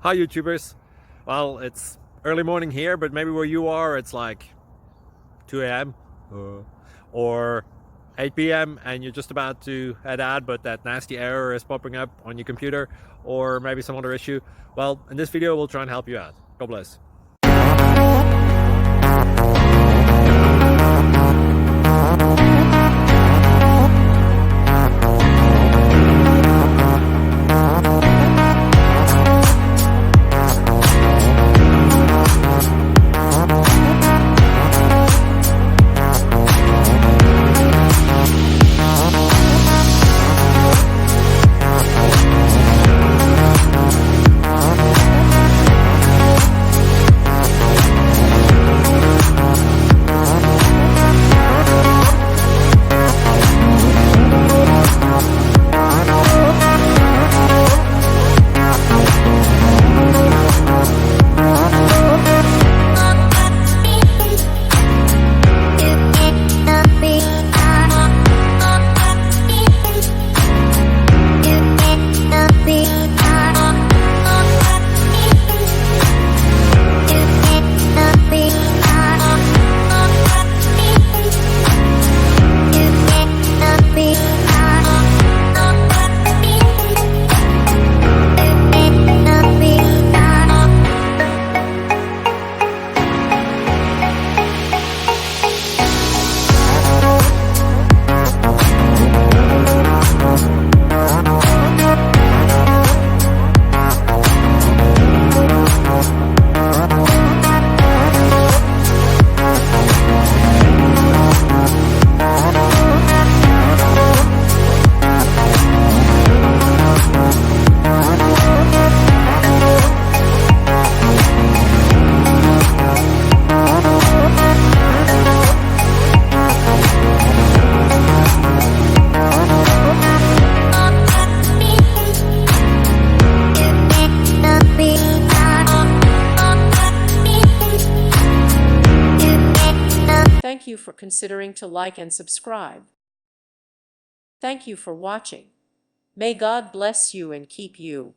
Hi YouTubers. Well, it's early morning here, but maybe where you are it's like 2 a.m. Or 8 p.m. and you're just about to head out, but that nasty error is popping up on your computer, or maybe some other issue. Well, in this video we'll try and help you out. God bless. Thank you for considering to like and subscribe. Thank you for watching. May God bless you and keep you.